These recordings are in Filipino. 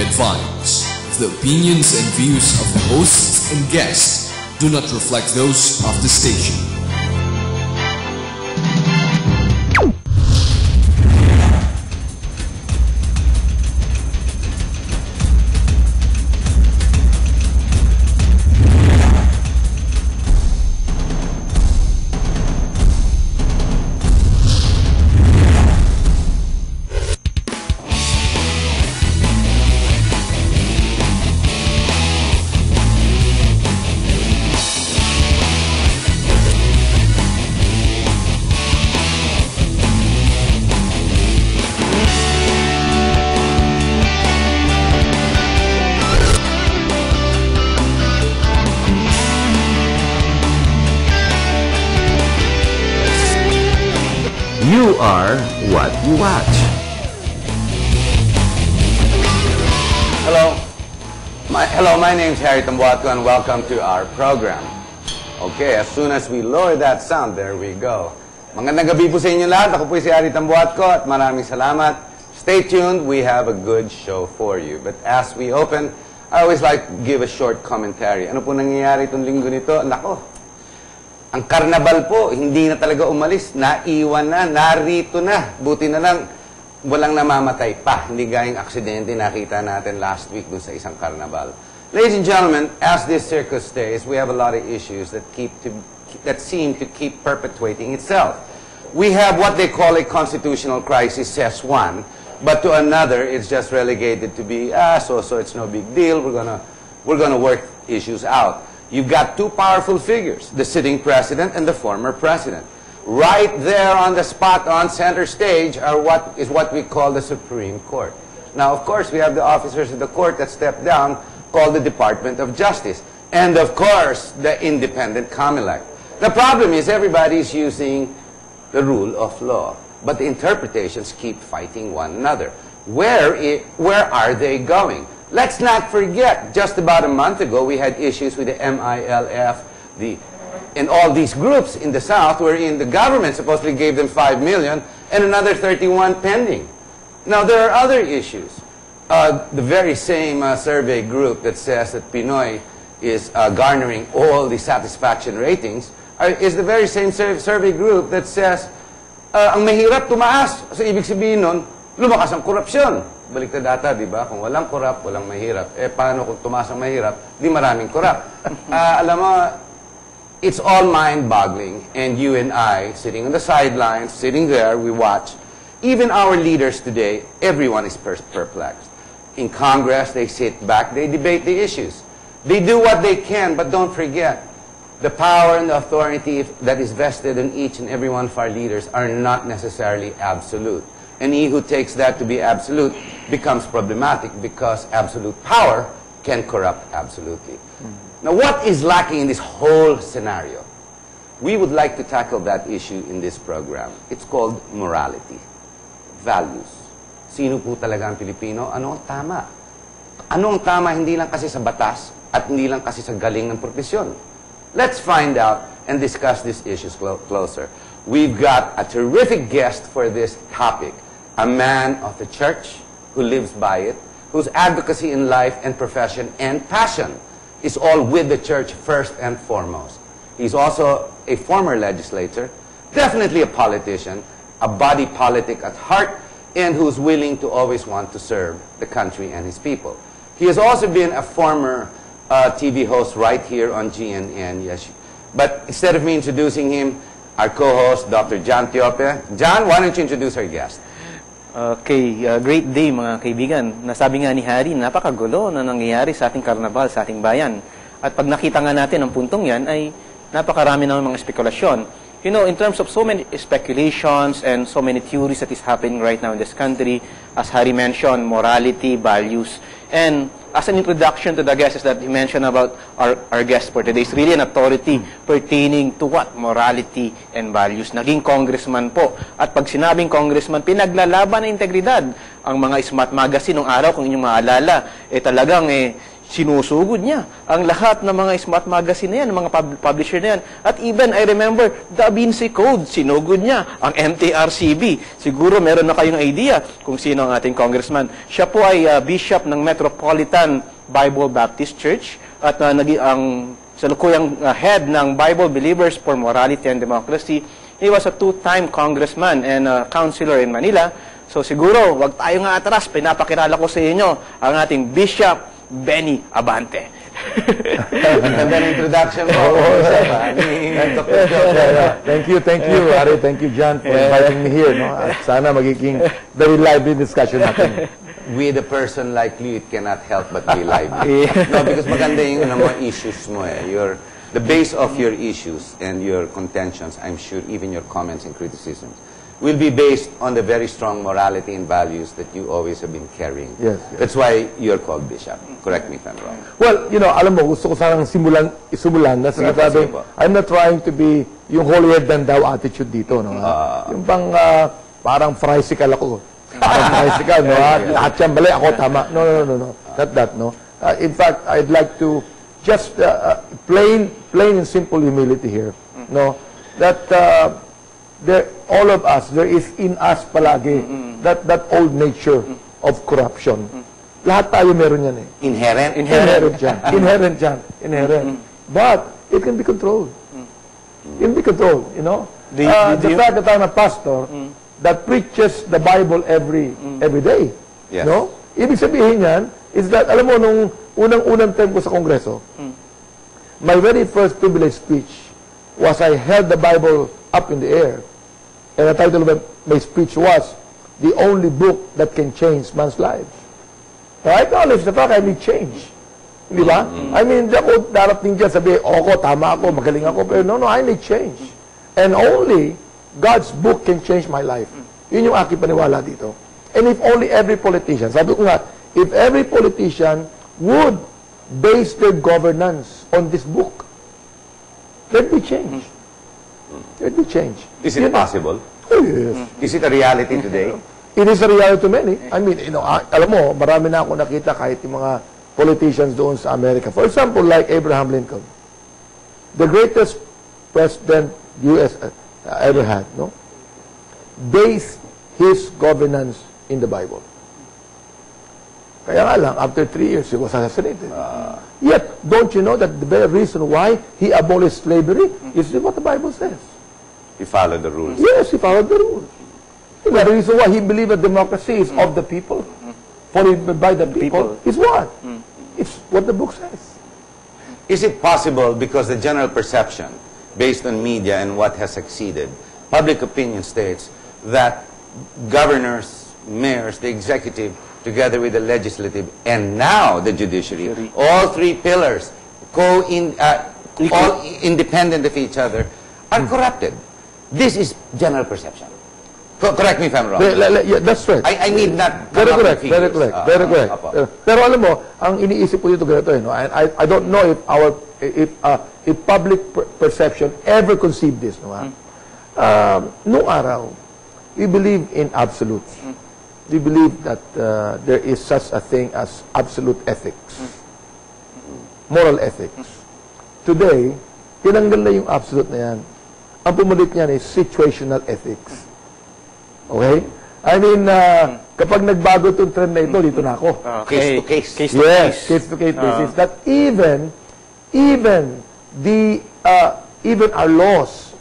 advise the opinions and views of the hosts and guests do not reflect those of the station. You are what you watch. Hello, my name's Harry Tambuatco and welcome to our program. Okay, as soon as we lower that sound, there we go. Magandang gabi po sa inyo lahat. Ako po si Harry Tambuatco at maraming salamat. Stay tuned, we have a good show for you. But as we open, I always like to give a short commentary. Ano po nangyayari itong linggo nito? Nako, ang karnabal po, hindi na talaga umalis. Naiwan na, narito na. Buti na lang, walang namamatay pa. Hindi gayang aksidente nakita natin last week dun sa isang karnabal. Ladies and gentlemen, as this circus stays, we have a lot of issues that seem to keep perpetuating itself. We have what they call a constitutional crisis, says one, but to another, it's just relegated to be, so it's no big deal. We're gonna work issues out. You've got two powerful figures, the sitting president and the former president. Right there on the spot on center stage are what we call the Supreme Court. Now, of course, we have the officers of the court that step down, called the Department of Justice. And, of course, the independent COMELEC. The problem is everybody's using the rule of law, but the interpretations keep fighting one another. Where are they going? Let's not forget, just about a month ago, we had issues with the MILF, and all these groups in the South, wherein the government supposedly gave them $5 million and another 31 pending. Now, there are other issues. The very same survey group that says that Pinoy is garnering all the satisfaction ratings is the very same survey group that says ang mahirap tumaas. So, ibig sabihin nun, lumakas ang korupsyon. Baliktad data, di ba? Kung walang korap, walang mahirap. Eh, paano kung tumaas ang mahirap, di maraming korap? Alam mo, it's all mind-boggling. And you and I, sitting on the sidelines, sitting there, we watch. Even our leaders today, everyone is perplexed. In Congress, they sit back, they debate the issues. They do what they can, but don't forget, the power and the authority that is vested in each and every one of our leaders are not necessarily absolute. And he who takes that to be absolute becomes problematic because absolute power can corrupt absolutely. Now, what is lacking in this whole scenario? We would like to tackle that issue in this program. It's called morality, values. Sino po talaga ang Pilipino? Ano ang tama? Ano ang tama hindi lang kasi sa batas at hindi lang kasi sa galing ng profesyon? Let's find out and discuss these issues closer. We've got a terrific guest for this topic. A man of the church who lives by it, whose advocacy in life and profession and passion is all with the church first and foremost. He's also a former legislator, definitely a politician, a body politic at heart, and who's willing to always want to serve the country and his people. He has also been a former TV host right here on GNN. Yes. But instead of me introducing him, our co-host, Dr. John Tiope. John, why don't you introduce our guest? Okay, great day mga kaibigan. Nasabi nga ni Harry, napakagulo na nangyayari sa ating karnaval, sa ating bayan. At pag nakita nga natin ang puntong yan, ay napakarami ng mga spekulasyon. You know, in terms of so many speculations and so many theories that is happening right now in this country, as Harry mentioned, morality, values, and as an introduction to the guests that he mentioned about our guest for today is really an authority pertaining to what? Morality and values. Naging congressman po. At pag sinabing congressman, pinaglalaban ng integridad. Ang mga Smart Magazine nung araw, kung inyong maalala, talagang sinusugod niya ang lahat ng mga smart magazine na yan, ng mga publisher na yan. At even, I remember, Da Vinci Code, sinugod niya ang MTRCB. Siguro meron na kayong idea kung sino ang ating congressman. Siya po ay bishop ng Metropolitan Bible Baptist Church at ang salukuyang head ng Bible Believers for Morality and Democracy. He was a two-time congressman and councilor in Manila. So siguro, wag tayo nga atras, pinapakilala ko sa inyo ang ating Bishop Benny Abante. Ganda ng introduction mo. Thank you, Ari. Thank you, John, for inviting me here. No? At sana magiging very lively discussion natin. With a person like you, it cannot help but be lively. No, because maganda yung mga issues mo eh. The base of your issues and your contentions, I'm sure even your comments and criticisms, will be based on the very strong morality and values that you always have been carrying. Yes. That's why you're called Bishop. Correct me if I'm wrong. Well, alam mo, gusto ko sanang simulan na sige po. I'm not trying to be yung holier than thou attitude dito, no? Yung pang parang tricycle ako. Parang tricycle, no? Lahat yan bali, ako tama. No. Not that, no? In fact, I'd like to just plain and simple humility here, no? That all of us, there is in us palagi that old nature of corruption. Lahat tayo meron yan eh. Inherent yan. But it can be controlled. It can be controlled, the fact that I'm a pastor that preaches the Bible every day, Yes. no? Ibig sabihin yan is that, alam mo, nung unang term ko sa Kongreso, my very first privilege speech was I held the Bible up in the air. And the title of my speech was, The Only Book That Can Change Man's Life. So I acknowledge the fact I need change. Di ba? I mean, hindi ako darating dyan sabi, tama ako, magaling ako. Pero no, I need change. And only God's book can change my life. Yun yung aking paniwala dito. And if only every politician, sabi ko nga, if every politician would base their governance on this book, there'd be change. There'd be change. Is it possible? Oh, yes. Is it a reality today? It is a reality to many. I mean, alam mo, marami na ako nakita kahit yung mga politicians doon sa Amerika. For example, like Abraham Lincoln. The greatest president U.S. Ever had, no? Based his governance in the Bible. Kaya nga lang, after 3 years, he was assassinated. Yet, don't you know that the very reason why he abolished slavery is what the Bible says? He followed the rules. Yes, he followed the rules. The reason why he believed that democracy is of the people, followed by the people, is what? It's what the book says. Is it possible, because the general perception, based on media and what has succeeded, public opinion states that governors, mayors, the executive, together with the legislative, and now the judiciary, all three pillars, all independent of each other, are corrupted? This is general perception. Correct me if I'm wrong. Yeah, that's right. I need not... Very correct. Pero alam mo, ang iniisip ko dito ganito, I don't know if public perception ever conceived this, no? Noong araw, we believe in absolutes. We believe that there is such a thing as absolute ethics. Moral ethics. Today, tinanggal na yung absolute na yan. Ang pumalit niyan is situational ethics. Okay? I mean, kapag nagbago itong trend na ito, dito na ako. Case to case. Case to case basis. That even our laws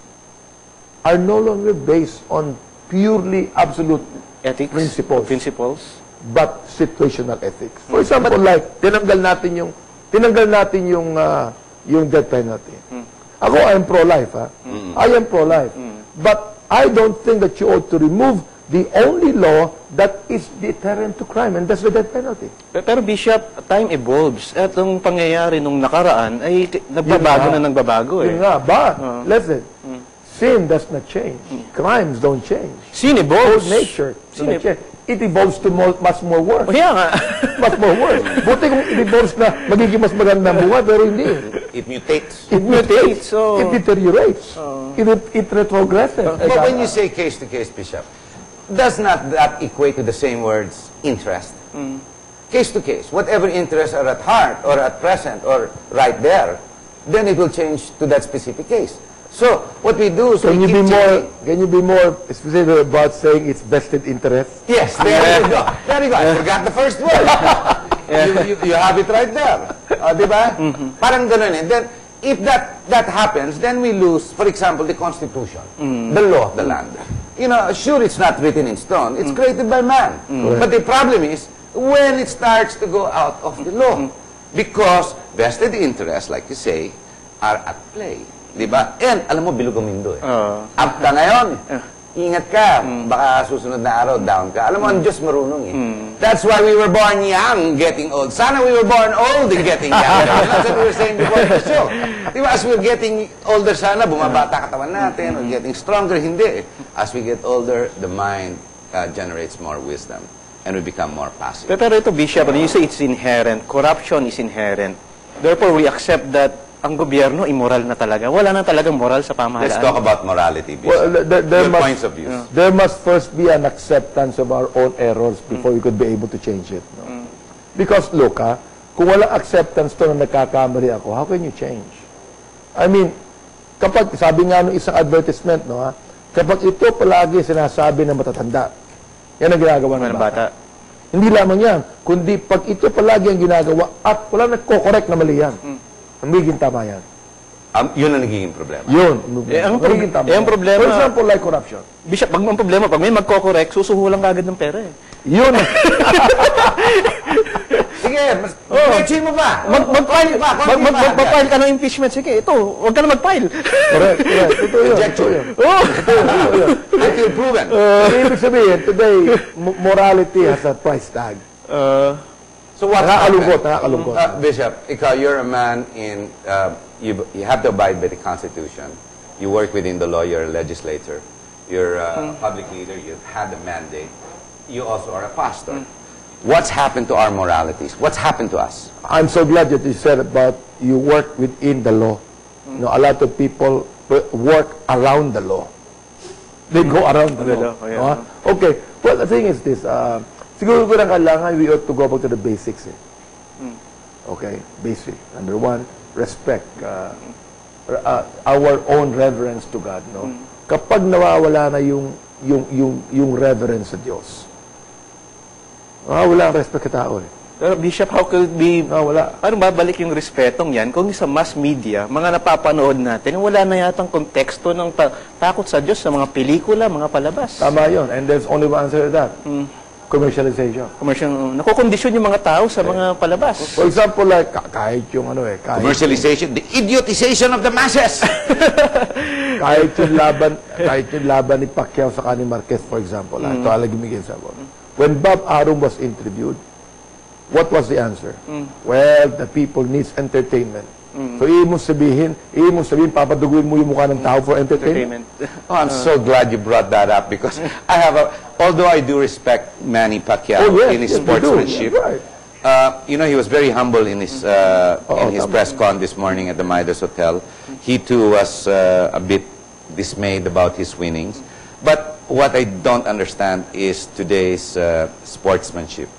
are no longer based on purely absolute Ethics, principles, but situational ethics. For example, like tinanggal natin yung death penalty. Ako, I am pro-life. I am pro-life. But I don't think that you ought to remove the only law that is deterrent to crime, and that's the death penalty. Pero Bishop, time evolves. At ang pangyayari nung nakaraan ay nagbabago eh. Yun nga. But, listen, sin does not change. Crimes don't change. Sin evolves. Old nature doesn't change. It evolves to much more worse. Kaya nga. Much more worse. Buti kung it evolves na magiging mas maganda ang buhay, pero hindi. It mutates. It mutates. So, it deteriorates. It retrogresses. But when you say case to case, Bishop, does not that equate to the same words, interest? case to case, whatever interests are at heart or at present or right there, then it will change to that specific case. So what we do is Can we you keep be more? changing. Can you be more specific about saying it's vested interest? Yes, there you go. There you go. I forgot the first word. You have it right there. Di ba? Parang ganun eh. Then, if that happens, then we lose, for example, the Constitution, the law of the land. You know, sure, it's not written in stone. It's created by man. But the problem is, when it starts to go out of the law. Because vested interests, like you say, are at play. Di ba? And, alam mo, bilog ang mundo eh. Up ka ngayon. Ingat ka. Baka susunod na araw, down ka. Alam mo, ang Diyos marunong eh. That's why we were born young, getting old. Sana we were born old and getting younger. That's what we were saying before the show. Di ba, as we're getting older sana, bumabata katawan natin, we're getting stronger. Hindi. As we get older, the mind generates more wisdom. And we become more passive. Pero ito, Bishop, you say it's inherent. Corruption is inherent. Therefore, we accept that ang gobyerno immoral na talaga. Wala na talagang moral sa pamahalaan. Let's talk about morality, Bishop. Well, Your points of view. There must first be an acceptance of our own errors before we could be able to change it. No? Because, look, kung walang acceptance to na nagkakamali ako, how can you change? I mean, kapag, sabi nga nung isang advertisement, no, kapag ito palagi sinasabi ng matatanda, yan ang ginagawa ng bata. Hindi lamang yan, kundi pag ito palagi ang ginagawa at wala nagko-correct na mali yan, magiging tama yan. Yun ang nagiging problema. Yun. ang magiging tama ang yan. problema- For example, like corruption. Bishop, pag ang problema, pag may magko-correct, susuhulan ka agad ng pera eh. Yun. Sige, diretsuhin mo ba? Mag-file Mag-file ka ng impeachment. Sige, ito, huwag ka na mag-file. Correct. Ito yun. Rejection. Oh! Until proven. Ibig sabihin, today, morality has a price tag. So what Nakakalungkot. Bishop, ikaw, you're a man in, you have to abide by the Constitution. You work within the law, you're a legislator. You're a public leader, you've had a mandate. You also are a pastor. What's happened to our moralities? What's happened to us? I'm so glad that you said about you work within the law. You know, a lot of people work around the law. They go around the law. yeah. Okay. Well, the thing is this. Siguro ko lang kailangan we ought to go back to the basics. Okay? Basic. Number one, respect. Our own reverence to God. No? Kapag nawawala na yung reverence sa Diyos, wala ang respect sa tao eh. Pero Bishop, how could be... Wala. Paano babalik yung respetong yan kung sa mass media, mga napapanood natin, wala na yatang konteksto ng takot sa Diyos sa mga pelikula, mga palabas. Tama yun. And there's only one answer to that. Commercialization. Nakukondisyon yung mga tao sa mga palabas. For example, like, kahit yung kahit Commercialization, the idiotization of the masses. kahit yung laban ni Pacquiao sa Manny Marquez, for example. Ito, I'll give you an example. When Bob Arum was interviewed, what was the answer? Well, the people needs entertainment. So, ibig mong sabihin, papaduguin mo yung mukha ng tao for entertainment? Oh, I'm so glad you brought that up because I have although I do respect Manny Pacquiao in his sportsmanship, you know, he was very humble in his press con this morning at the Midas Hotel. He too was a bit dismayed about his winnings. But what I don't understand is today's sportsmanship.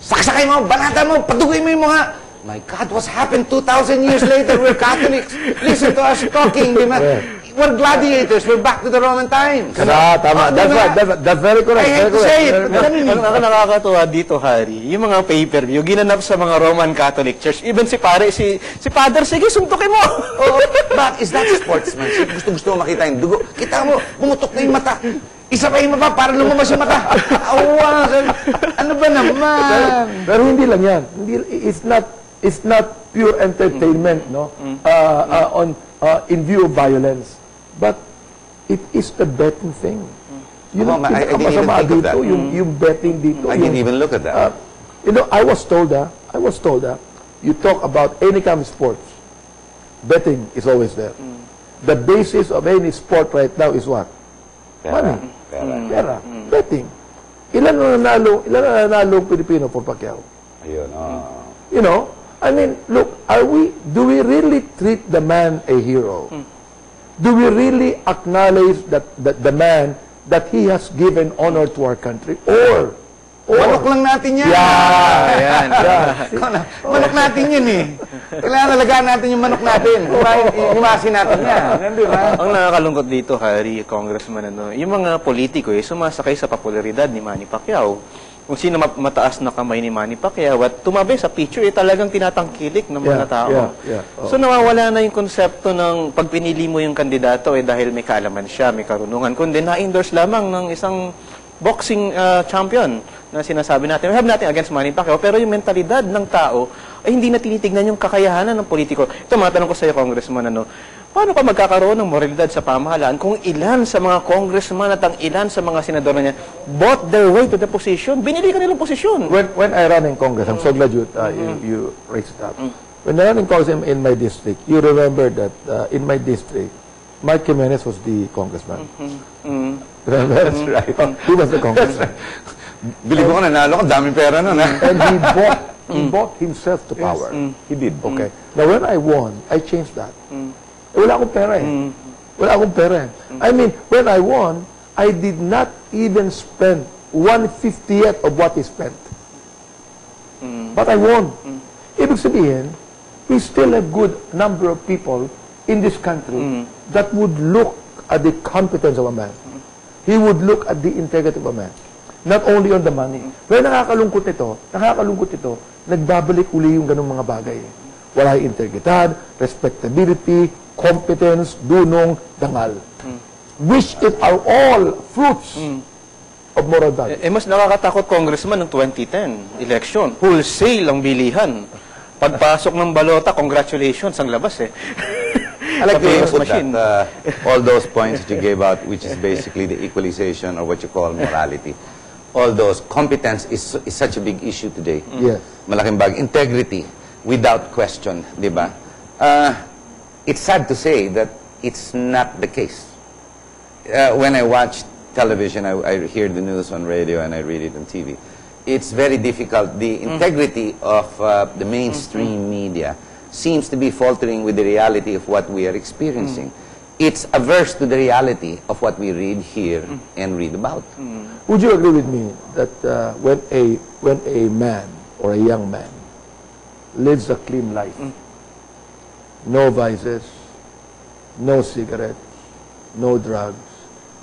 Saksakay mo, banatan mo, paduguin mo yung mga... My God, what's happened 2,000 years later? We're Catholics. Listen to us talking. We're gladiators. We're back to the Roman times. Tama. That's very correct. I hate to say it. Ang nakakatuwa dito, Harry, yung mga pay-per-view, ginanap sa mga Roman Catholic Church. Even si Father, sige, suntukin mo. But is that sportsmanship? Gusto mo makita yung dugo. Kita mo, bumutok na yung mata. Isa pa yung mata para lumabas yung mata. Awa, ano ba naman? Pero hindi lang yan. It's not pure entertainment, no? In view of violence. But it is the betting thing. I didn't even think of that. Yung betting dito. I didn't even look at that. You know, I was told you talk about any kind of sports, betting is always there. The basis of any sport right now is what? Money. Pera. Betting. Ilan na nanalo Pilipino for Pacquiao? Ayun, You know, I mean, look, do we really treat the man a hero? Do we really acknowledge that the man that he has given honor to our country? Or Manok lang natin yan. Ayan. Manok natin yun eh. Kailangan alagaan natin yung manok natin. Himasin natin yan. Di ba? Ang nakakalungkot dito, Harry, Congressman, yung mga politiko sumasakay sa popularidad ni Manny Pacquiao. Kung sino mataas na kamay ni Manny Pacquiao at tumabi sa picture, talagang tinatangkilik ng mga tao. So nawawala na yung konsepto ng pag pinili mo yung kandidato dahil may kaalaman siya, may karunungan, kundi na-endorse lamang ng isang boxing champion na sinasabi natin. We have nothing against Manny Pacquiao, pero yung mentalidad ng tao ay hindi na tinitignan yung kakayahanan ng politiko. Ito, matanong ko sa iyo, Congressman, paano ka magkakaroon ng moralidad sa pamahalaan kung ilan sa mga congressman at ang ilan sa mga senador na niya bought their way to the position? Binili ka nilang posisyon. When I ran in Congress, I'm so glad you raised it up. When I ran in Congress in my district, you remember that in my district, Mike Jimenez was the congressman. Remember? That's right. He was the congressman. Bili ko nanalo ko, daming pera nun. And he bought himself to power. He did. Okay. Now, when I won, I changed that. Wala akong pera Wala akong pera I mean, when I won, I did not even spend 1/50th of what he spent. But I won. Ibig sabihin, we still have good number of people in this country that would look at the competence of a man. He would look at the integrity of a man. Not only on the money. Pero nakakalungkot ito, nagbabalik uli yung ganung mga bagay. Wala yung integridad, respectability, competence, dunong, dangal. Which it are all fruits of moral value. Mas nakakatakot, Congressman, ng 2010 election. Wholesale ang bilihan. Pagpasok ng balota, congratulations ang labas I like to put that, all those points that you gave out, which is basically the equalization or what you call morality. All those, competence is such a big issue today. Yes. Malaking bagay. Integrity, without question, di ba? It's sad to say that it's not the case. When I watch television, I hear the news on radio and I read it on TV. It's very difficult. The integrity of the mainstream media seems to be faltering with the reality of what we are experiencing. It's averse to the reality of what we read, hear, and read about. Would you agree with me that when a man or a young man lives a clean life, no vices, no cigarettes, no drugs,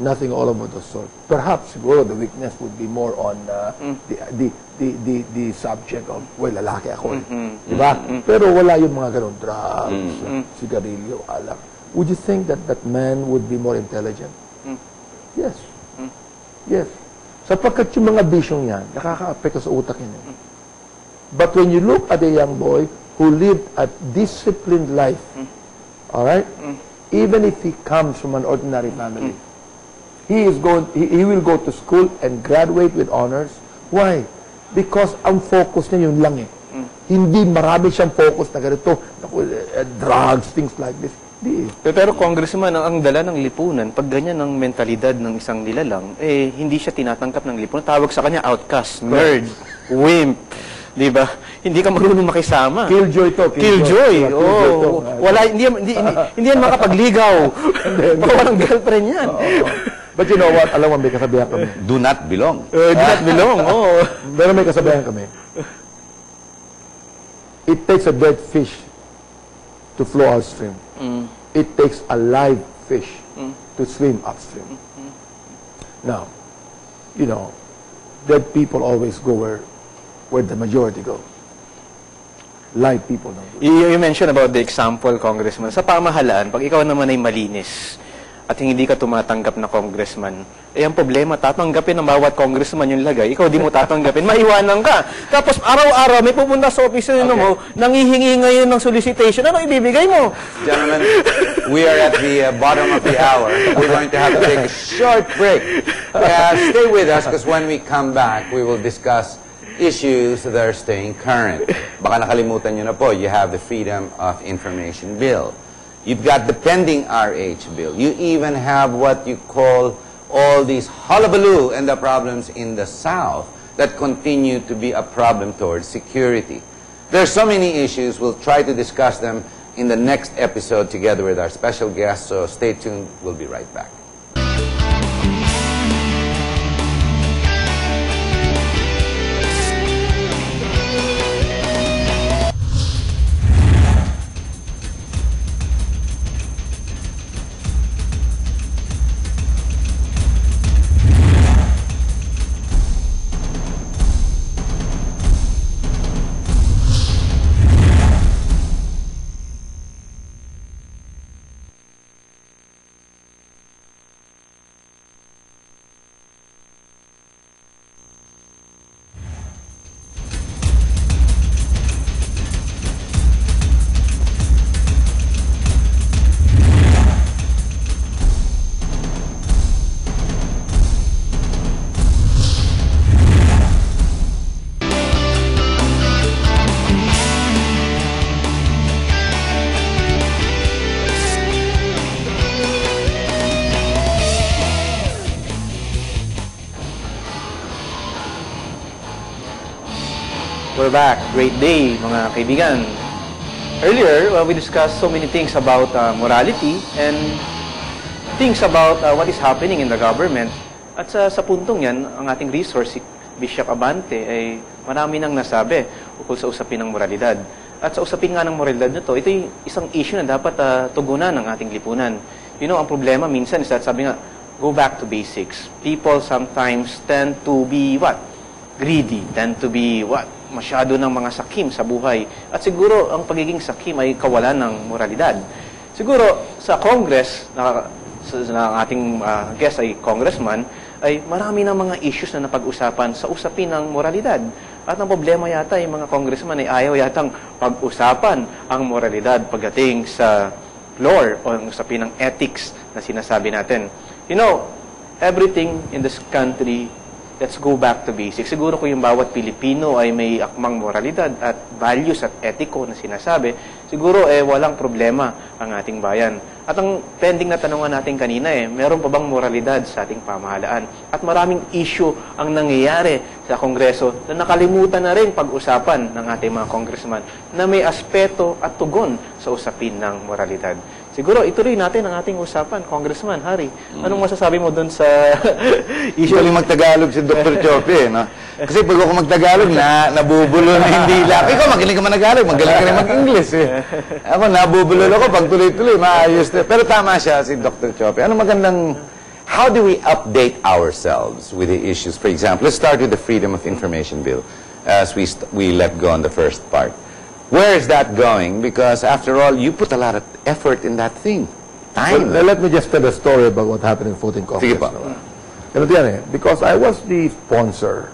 nothing all over the sort, perhaps siguro the weakness would be more on the subject of, well, lalaki ako diba? Pero wala yung mga ganun, drugs, sigarilyo, alak. Would you think that that man would be more intelligent? Yes. Yes. Sapagkat yung mga bisyong yan, nakaka-apekto sa utak yan. But when you look at a young boy who lived a disciplined life, all right, even if he comes from an ordinary family, he will go to school and graduate with honors. Why? Because ang focus niya yun lang Hindi marami siyang focus na ganito, drugs, things like this. Pero Congressman, ang dala ng lipunan, pag ganyan ang mentalidad ng isang nilalang, hindi siya tinatangkap ng lipunan. Tawag sa kanya outcast, nerd, wimp. Di ba? Hindi ka marunong makisama. Killjoy to. Killjoy. Oh, wala, hindi yan makapagligaw. Baka walang girlfriend yan. But you know what? Alam mo, may kasabihan kami. Do not belong. Do not belong. Pero may kasabihan kami. It takes a dead fish to flow outstream. It takes a live fish to swim upstream. Now, you know, dead people always go where the majority go. Live people don't go. You mentioned about the example, Congressman. Sa pamahalaan, pag ikaw naman ay malinis at hindi ka tumatanggap na congressman, ang problema, tatanggapin ng bawat congressman yung lagay, ikaw di mo tatanggapin, maiwanan ka. Tapos araw-araw may pupunta sa opisina mo, nangihingi ngayon ng solicitation, ano ibibigay mo? Gentlemen, we are at the bottom of the hour. We're going to have to take a short break. Stay with us because when we come back, we will discuss issues that are staying current. Baka nakalimutan nyo na po, you have the Freedom of Information Bill. You've got the pending RH bill. You even have what you call all these hullabaloo and the problems in the South that continue to be a problem towards security. There are so many issues. We'll try to discuss them in the next episode together with our special guests. So stay tuned. We'll be right back. We're back. Great day, mga kaibigan. Earlier, we discussed so many things about morality and things about what is happening in the government. At sa puntong yan, ang ating resource, si Bishop Abante, ay marami nang nasabi ukol sa usapin ng moralidad. At sa usapin nga ng moralidad nito, ito yung isang issue na dapat tugunan ng ating lipunan. You know, ang problema minsan is that sabi nga, go back to basics. People sometimes tend to be what? Greedy. Tend to be what? Masyado ng mga sakim sa buhay. At siguro, ang pagiging sakim ay kawalan ng moralidad. Siguro, sa Congress, na ating guest ay congressman, ay marami ng mga issues na napag-usapan sa usapin ng moralidad. At ang problema yata, yung mga congressman ay ayaw yatang pag-usapan ang moralidad pagdating sa floor o ang usapin ng ethics na sinasabi natin. You know, everything in this country, let's go back to basics. Siguro kung yung bawat Pilipino ay may akmang moralidad at values at etiko na sinasabi, siguro walang problema ang ating bayan. At ang pending na tanungan natin kanina meron pa bang moralidad sa ating pamahalaan? At maraming issue ang nangyayari sa Kongreso na nakalimutan na rin pag-usapan ng ating mga congressman na may aspeto at tugon sa usapin ng moralidad. Siguro, ituloy natin ang ating usapan. Congressman, Harry, anong masasabi mo doon sa issue? Usually magtagalog si Dr. Chope, no? Kasi pag ako magtagalog, nabubulo na hindi lang. Ikaw, magaling ka managalog, magaling ka rin mag-English, Ako, nabubulo ako pag tuloy-tuloy, maayos na. Pero tama siya si Dr. Chope. Ano magandang, how do we update ourselves with the issues? For example, let's start with the Freedom of Information Bill, as we let go on the first part. Where is that going? Because after all, you put a lot of effort in that thing. Time. Well, let me just tell a story about what happened in 14 Congress. Sige pa. Ganito yan because I was the sponsor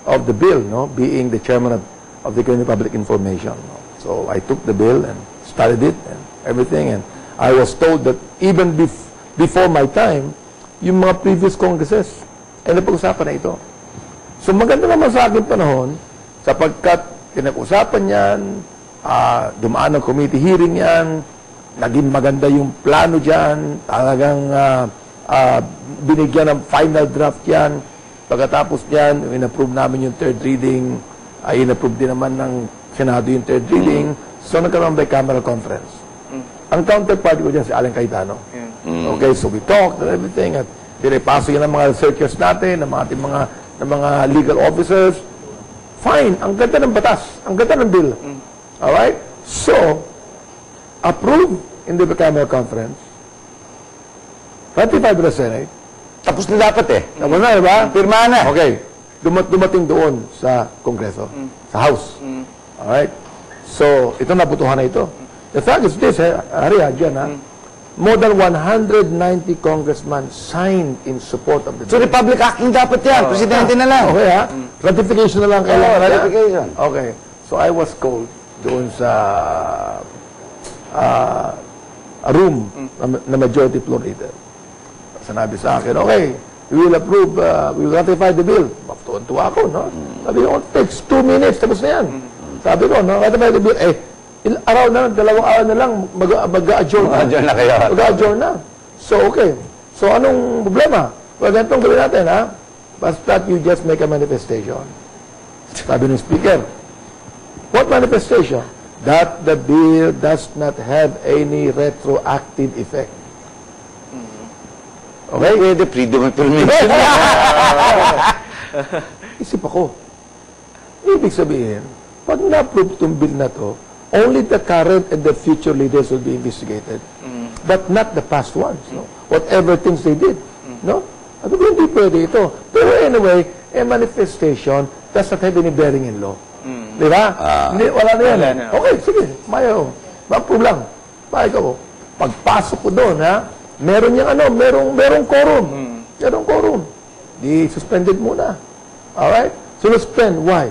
of the bill, being the chairman of the Committee on Public Information. So I took the bill and studied it and everything, and I was told that even before my time, yung mga previous congresses ay napag-usapan na ito. So maganda naman sa aking panahon, sapagkat pinag-usapan yan, dumaan ng committee hearing yan, naging maganda yung plano dyan, talagang binigyan ng final draft yan. Pagkatapos yan, in-approve namin yung third reading, ay in-approve din naman ng Senado yung third reading. So nagkaroon by camera conference. Ang counterpart ko dyan si Alan Cayetano. Okay, so we talked and everything, at pinapaso yan ng mga researchers natin, ng mga legal officers. Fine, ang ganda ng batas, ang ganda ng bill. Alright? So, approved in the bicameral conference, ratified by the Senate. Tapos na dapat Tapos na, diba? Pirma na. Okay. Dumating doon sa Kongreso, sa House. Alright? So, ito nabutuhan na ito. The fact is this, Hari, dyan, more than 190 congressmen signed in support of the So, bill. Republic Acting dapat yan. Presidente na lang. Okay, ratification na lang kailangan. ratification. Okay. So, I was called doon sa a room na majority floor leader. Sanabi sa akin, okay, we will approve, we will ratify the bill. Tuwan-tuwa ako, no? Sabi ko, it takes 2 minutes, tapos na yan. Sabi ko, no, ratify the bill. Araw na, 2 araw na lang, mag-a-adjourn na. Mag-a-adjourn na kayo. Mag-a-adjourn na. So, okay. So, anong problema? Well, ganitong gawin natin, Basta you just make a manifestation. Sabi ng speaker, what manifestation? That the bill does not have any retroactive effect. Okay? The freedom of information. Isip ako. Ibig sabihin, pag na-approve itong bill na to, only the current and the future leaders will be investigated. But not the past ones. No? Whatever things they did. No? Sabi ko, hindi pwede ito. Pero anyway, a manifestation does not have any bearing in law. Di ba? Hindi, wala na yan. Okay, sige. Mayo. Ma-approve lang. Bakit ako? Pagpasok ko doon, meron yung merong quorum. Merong quorum. Di suspended muna. Alright? Suspend. Why?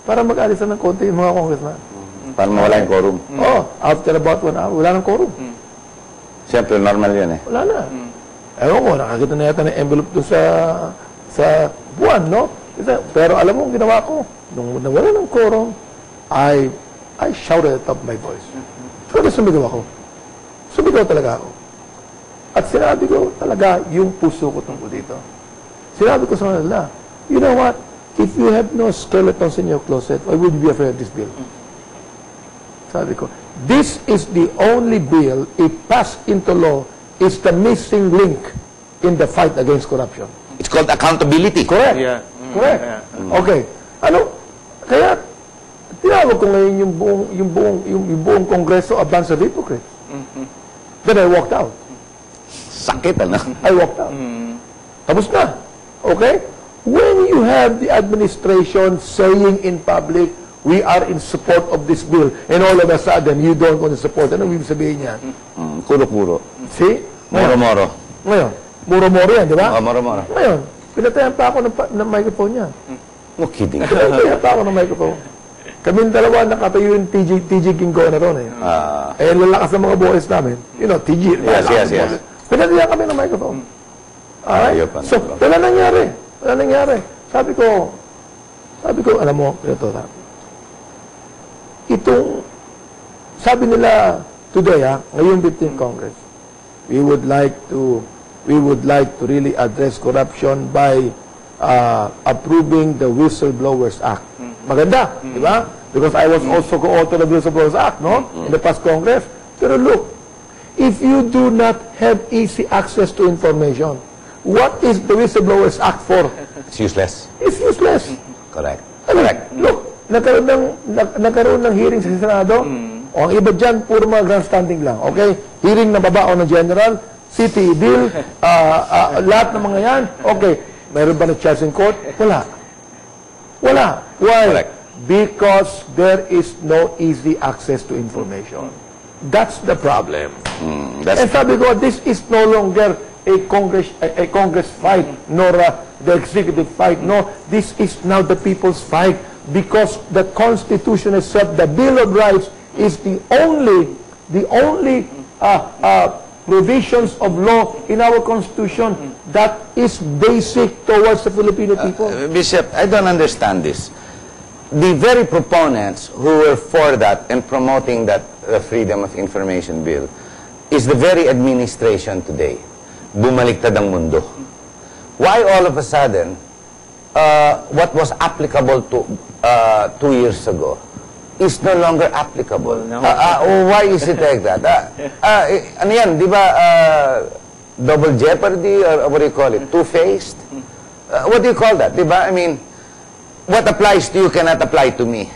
Para mag-alisan ng konti yung mga congressman. Para mawala yung quorum. After about 1 hour, wala ng quorum. Siyempre, normal yan Wala na. Ewan ko, nakakita na yata ng envelope doon sa buwan, no? Pero alam mo, ginawa ko, nung nawala ng quorum, I shouted at the top of my voice. So, sumigaw ako. Sumigaw talaga ako. At sinabi ko talaga yung puso ko tungkol dito. Sinabi ko sa kanila, you know what? if you have no skeletons in your closet, why would you be afraid of this bill? Sabi ko, this is the only bill, if passed into law, is the missing link in the fight against corruption. It's called accountability. Correct. Yeah. Correct. Okay. Kaya, tinawag ko ngayon yung buong Kongreso a bunch of hypocrites. Then I walked out. Sakit, ano? I walked out. Tapos na. Okay? When you have the administration saying in public, we are in support of this bill, and all of a sudden, you don't want to support, ano ibig sabihin niya? Kuro-kuro. See? Moro-moro. Ngayon, muro-moro yan, di ba? Moro-moro. Ngayon, pinatayan pa ako ng microphone niya. No kidding. Pinatayan pa ako ng microphone. Kaming dalawa nakatayo yung TG Kingo na ron eh. Eh, lalakas ng mga boys namin. You know, TG. Yes. Pinatayan kami ng microphone. Alright? Ayop, ano, So, wala nangyari. Sabi ko, alam mo, sabi nila today, ngayong 15th Congress, we would like to really address corruption by approving the Whistleblowers Act. Maganda, di ba? Because I was also co-author of the Whistleblowers Act, no? In the past Congress. Pero look, if you do not have easy access to information, what is the Whistleblowers Act for? It's useless. It's useless. Correct. Look, nagkaroon ng hearing sa Senado. O ang iba dyan, puro mga grandstanding lang. Okay? Hearing na babao ng general, city bill, lahat ng mga yan. Okay. Meron ba na charge in court? Wala. Why? Correct. Because there is no easy access to information. That's the problem. And sabi ko, this is no longer a Congress fight, nor the executive fight. No, this is now the people's fight, because the Constitution itself, the Bill of Rights, is the only provisions of law in our Constitution that is basic towards the Filipino people. Bishop, I don't understand this. The very proponents who were for that and promoting that Freedom of Information Bill is the very administration today. Bumaliktad ang mundo. Why all of a sudden, what was applicable to 2 years ago is no longer applicable? Why is it like that? Ano yan, di ba, double jeopardy, or what do you call it, two-faced? What do you call that, di ba? I mean, what applies to you cannot apply to me.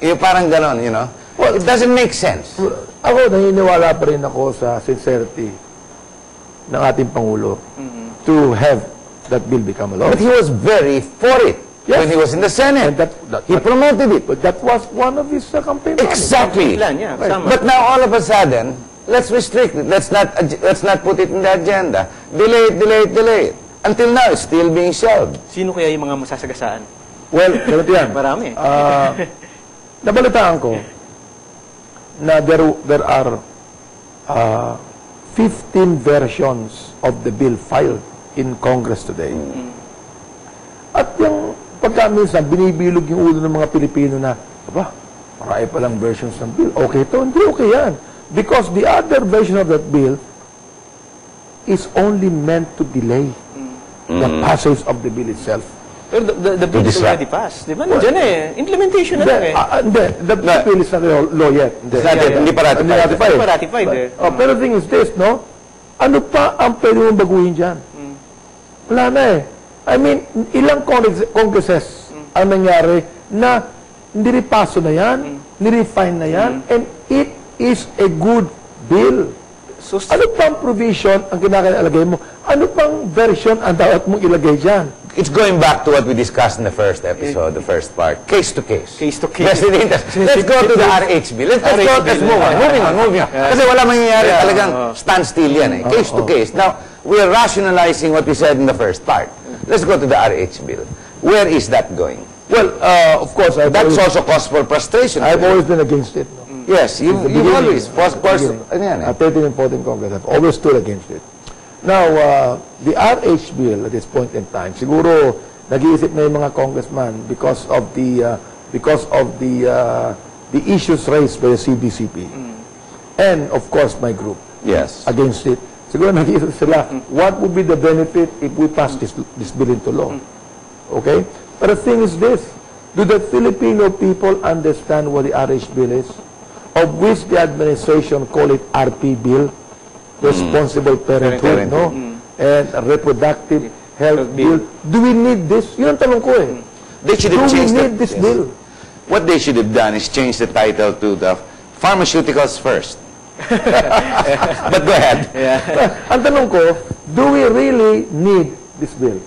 Yung parang ganon, you know? Well, it doesn't make sense. Ako, naniniwala pa rin ako sa sincerity ng ating Pangulo to have that bill become a law. But he was very for it when he was in the Senate. He promoted it. But that was one of his campaign plans. Exactly. Plan, yeah, Right. tama. But now all of a sudden, let's restrict it. Let's not put it in the agenda. Delay it. Until now, it's still being shelved. Sino kaya yung mga masasagasaan? Well, ganito yan. Marami. Nabalitaan ko na there are 15 versions of the bill filed in Congress today. At yung pagka minsan binibilog yung ulo ng mga Pilipino na, aba, marami palang versions ng bill. Okay to? Hindi okay yan. Because the other version of that bill is only meant to delay the passage of the bill itself. Pero the bill is already passed. Di ba? Nandiyan eh. Implementation na lang eh. Hindi, the bill is not law yet. Hindi pa ratified. Hindi pa ratified eh. Pero the thing is this, no? Ano pa ang pwede mong baguhin dyan? Wala na eh. I mean, ilang congresses ang nangyari na niripaso na yan, nirefine na yan, and it is a good bill. So, Ano pang provision ang kinakailangan mo? Ano pang version ang dapat mong ilagay dyan? It's going back to what we discussed in the first episode, the first part. Case to case. Case to case. President, let's go to the RH bill. Let's move on. Moving on. Kasi wala mangyayari talagang standstill yan eh. Case to case. Now, we are rationalizing what we said in the first part. Let's go to the RH bill. Where is that going? Well, of course, That's also cause for frustration. I've always been against it. No? Yes, you've always. First, ano yan eh? 13 and 14 Congress, I've always stood against it. Now, the RH bill at this point in time, siguro nag-iisip na yung mga congressman because of the issues raised by the CBCP and of course my group Yes. against it. Siguro nag-iisip sila, what would be the benefit if we pass this bill into law? Okay? But the thing is this, do the Filipino people understand what the RH bill is? Of which the administration call it RP bill, Responsible Parenthood, no? And Reproductive Health Bill. Do we need this? Yun ang tanong ko eh. They should Do have we changed need this bill? What they should have done is change the title to the Pharmaceuticals First. But go ahead. Ang tanong ko, do we really need this bill?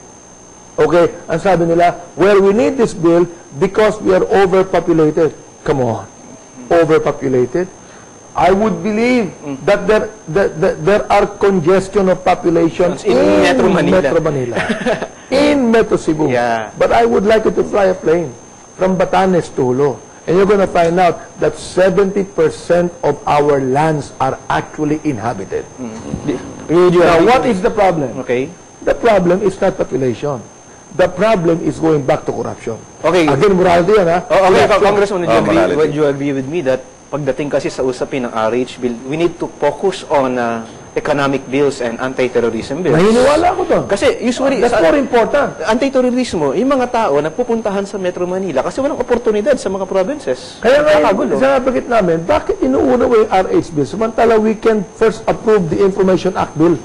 Okay, ang sabi nila, well, we need this bill because we are overpopulated. Come on. Overpopulated? I would believe that there are congestion of population in Metro Manila. In Metro Cebu. Yeah. But I would like you to fly a plane from Batanes to Hulo. And you're going to find out that 70% of our lands are actually inhabited. Now, what is the problem? Okay. The problem is not population. The problem is going back to corruption. Okay. Again, morality yan, ha? Oh, okay, Congressman, morality. would you agree with me that pagdating kasi sa usapin ng RH bill, we need to focus on economic bills and anti-terrorism bills? Naniniwala ako doon. Kasi usually, That's more important. anti-terrorismo, yung mga tao na pupuntahan sa Metro Manila kasi walang oportunidad sa mga provinces. Kaya nga, Nakakagulo. sinabagit namin, bakit inuuna mo yung RH bill? Samantala, we can first approve the Information Act bill.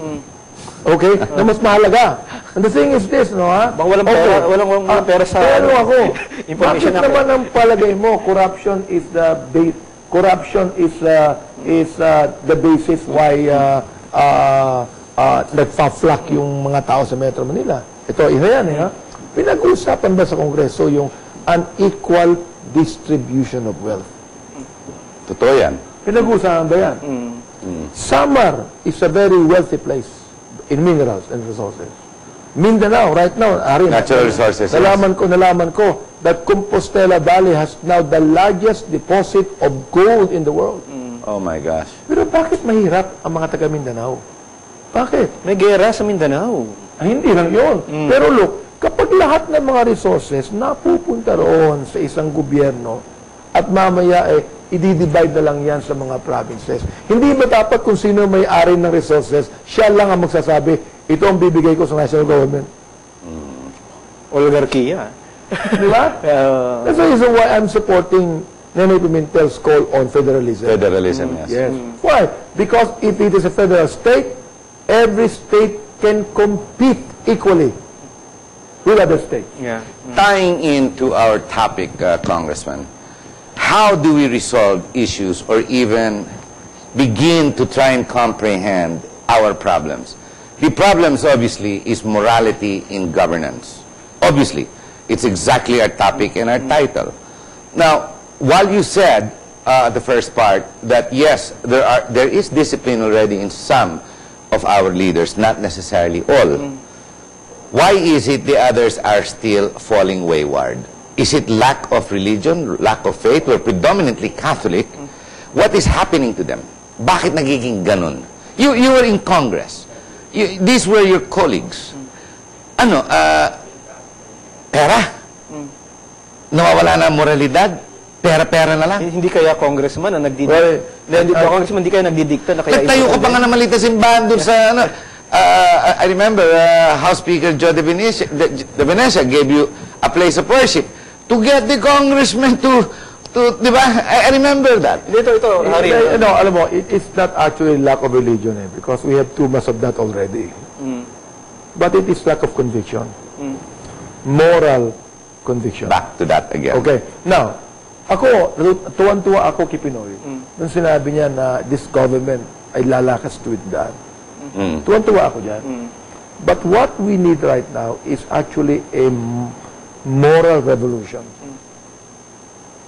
Okay? Na mas mahalaga. And the thing is this, no, ha? Baka walang pera, walang pera sa Pero ako, Information bakit Act. naman ang palagay mo, corruption is the basis why nagfa-flock yung mga tao sa Metro Manila. Ito, isa yan, ha? Pinag-uusapan ba sa Kongreso yung unequal distribution of wealth? Totoo yan. Pinag-uusapan ba yan? Samar is a very wealthy place in minerals and resources. Mindanao, right now, Natural resources, yes. Nalaman ko that Compostela Valley has now the largest deposit of gold in the world. Oh my gosh. Pero bakit mahirap ang mga taga Mindanao? Bakit? May gera sa Mindanao. Ay, hindi lang yun. Pero look, kapag lahat ng mga resources napupunta roon sa isang gobyerno at mamaya i-divide na lang yan sa mga provinces, hindi ba dapat kung sino may-ari ng resources, siya lang ang magsasabi, ito ang bibigay ko sa national government? Oligarkiya. Di ba? That's the reason why I'm supporting Nene Pimentel's call on federalism. Federalism, yes. Yes. Why? Because if it is a federal state, every state can compete equally with other states. Yeah. Tying into our topic, Congressman, how do we resolve issues or even begin to try and comprehend our problems? The problems, obviously, is morality in governance. Obviously, it's exactly our topic and our title. Now, while you said, the first part, that yes, there is discipline already in some of our leaders, not necessarily all. Why is it the others are still falling wayward? Is it lack of religion, lack of faith? We're predominantly Catholic. What is happening to them? Bakit nagiging ganun? You were in Congress. These were your colleagues. Pera? Nawawala na ang moralidad? Pera-pera na lang? Hindi kaya congressman na congressman, hindi kaya nagdidikta na kaya... Nagtayo ko pa nga ng maliit na simbahan doon sa I remember House Speaker Joe De Venecia gave you a place of worship to get the congressman to di ba? I remember that. Ito, Harry. No, alam mo, it's not actually lack of religion because we have too much of that already. But it is lack of conviction. Moral conviction. Back to that again. Okay. Now, ako, tuwan-tuwa ako kay Pinoy. Nung sinabi niya na this government ay lalakas to it daan. Tuwan-tuwa ako dyan. But what we need right now is actually a moral revolution.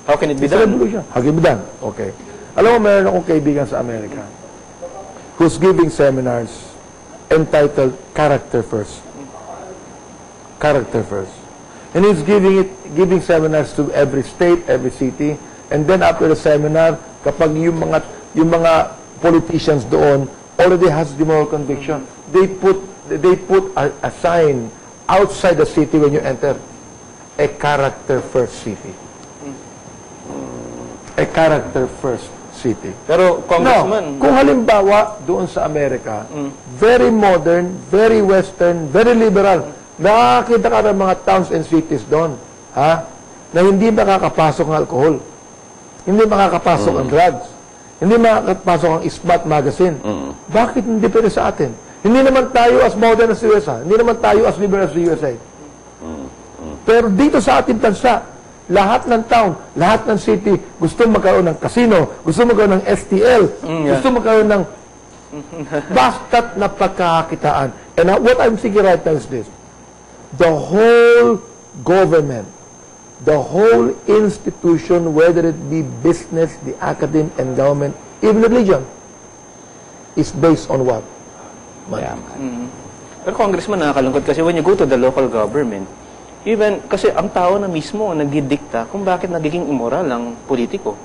How can it be It's a done? revolution. How can it be done? Okay. Alam mo, meron akong kaibigan sa Amerika who's giving seminars entitled Character First. Character First. And he's giving seminars to every state, every city, and then after the seminar, kapag yung mga politicians doon already has the moral conviction, they put a sign outside the city when you enter, a Character First city. A Character First city. Pero, Congressman... Now, kung halimbawa, doon sa Amerika, very modern, very western, very liberal, nakakita ka ng mga towns and cities doon. na hindi makakapasok ang alcohol, hindi makakapasok ang drugs, hindi makakapasok ang Isbat magazine. Bakit hindi pwede sa atin? Hindi naman tayo as modern as USA, hindi naman tayo as liberal as the USA. Pero dito sa ating bansa, lahat ng town, lahat ng city, gusto magkaroon ng casino, gusto magkaroon ng STL, gusto magkaroon ng basta't na pagkakakitaan. And what I'm thinking right now is this: the whole government, the whole institution, whether it be business, the academy, and government, even religion, is based on what? Money. Pero Congressman, nakakalungkot kasi when you go to the local government, even, kasi ang tao na mismo ang nagdidikta kung bakit nagiging immoral ang politiko.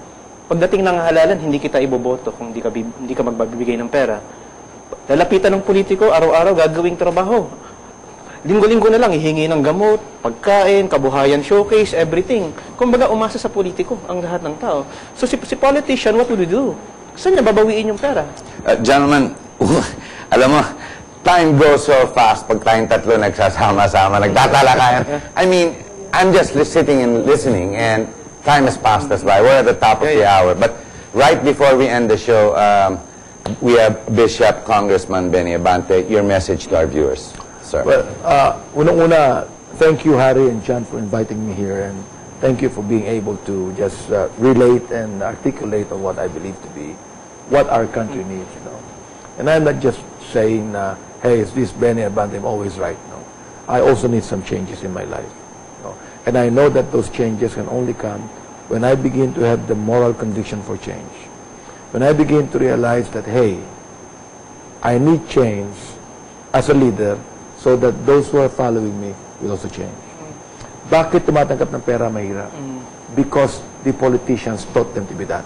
Pagdating ng halalan, hindi kita iboboto kung hindi ka magbibigay ng pera. Lalapitan ng politiko, araw-araw gagawing trabaho. Linggo-linggo na lang, hihingi ng gamot, pagkain, kabuhayan, showcase, everything. Kumbaga, umasa sa politiko ang lahat ng tao. So, si politician, what would you do? Saan niya babawiin yung pera? Gentlemen, alam mo, time goes so fast pag tayong tatlo nagsasama-sama, nagtatalakayan. I mean, I'm just sitting and listening, and time has passed us by. We're at the top of the hour. But right before we end the show, we have Bishop Congressman Benny Abante. Your message to our viewers, sir. Well, unang-una, thank you, Harry and John, for inviting me here, and thank you for being able to just relate and articulate on what I believe to be what our country needs, you know. And I'm not just saying, hey, is this Benny Abante? I'm always right. No, I also need some changes in my life. You know? And I know that those changes can only come when I begin to have the moral conviction for change. When I begin to realize that, hey, I need change as a leader so that those who are following me will also change. Bakit tumatanggap ng pera mahirap? Because the politicians taught them to be that.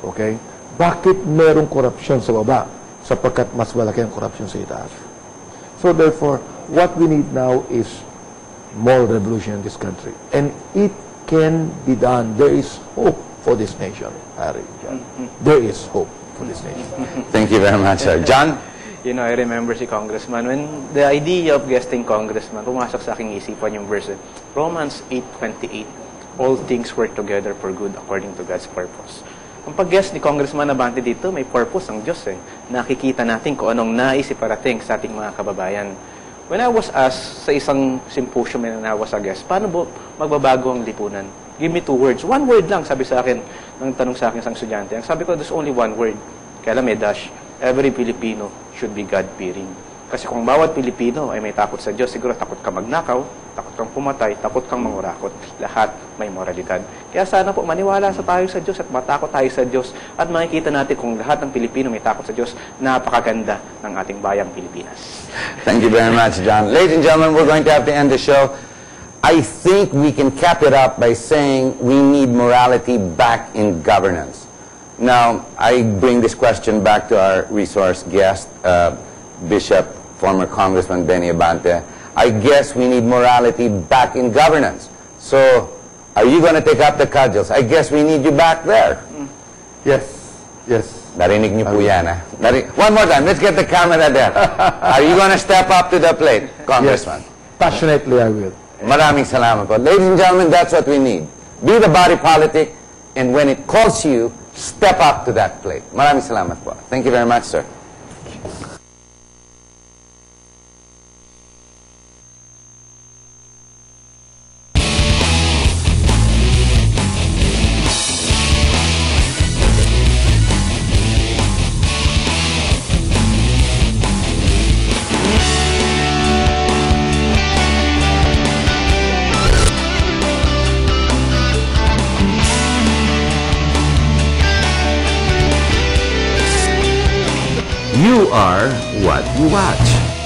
Okay? Bakit merong korupsyon sa baba? Sapagkat mas malaki ang korupsyon sa itaas. So therefore, what we need now is moral revolution in this country. And it can be done. There is hope for this nation, Harry, John. There is hope for this nation. Thank you very much, sir. John? You know, I remember si Congressman, when the idea of guesting Congressman, pumasok sa aking isipan yung verse, Romans 8:28, all things work together for good according to God's purpose. Ang pag-guest ni Congressman Abante dito, may purpose ang Diyos eh. Nakikita natin kung anong nais iparating sa ating mga kababayan. When I was asked sa isang symposium and I was a guest, paano ba magbabago ang lipunan? Give me 2 words. 1 word lang, sabi sa akin, nang tanong sa akin isang estudyante. Ang sabi ko, there's only 1 word. Kaya lang may dash. Every Filipino should be God-fearing. Kasi kung bawat Pilipino ay may takot sa Diyos, siguro takot ka magnakaw, takot kang pumatay, takot kang mangurakot. Lahat may moralidad. Kaya sana po maniwala tayo sa Diyos at matakot tayo sa Diyos at makikita natin kung lahat ng Pilipino may takot sa Diyos, napakaganda ng ating bayang Pilipinas. Thank you very much, John. Ladies and gentlemen, we're going to have to end the show. I think we can cap it up by saying we need morality back in governance. Now, I bring this question back to our resource guest, Bishop, former Congressman Benny Abante. I guess we need morality back in governance. So, are you going to take up the cudgels? I guess we need you back there. Yes, yes. Narinig niyo po yan, ha? One more time, let's get the camera there. Are you going to step up to the plate, Congressman? Yes. Passionately, I will. Maraming salamat po. Ladies and gentlemen, that's what we need. Be the body politic, and when it calls you, step up to that plate. Maraming salamat po. Thank you very much, sir. You are what you watch.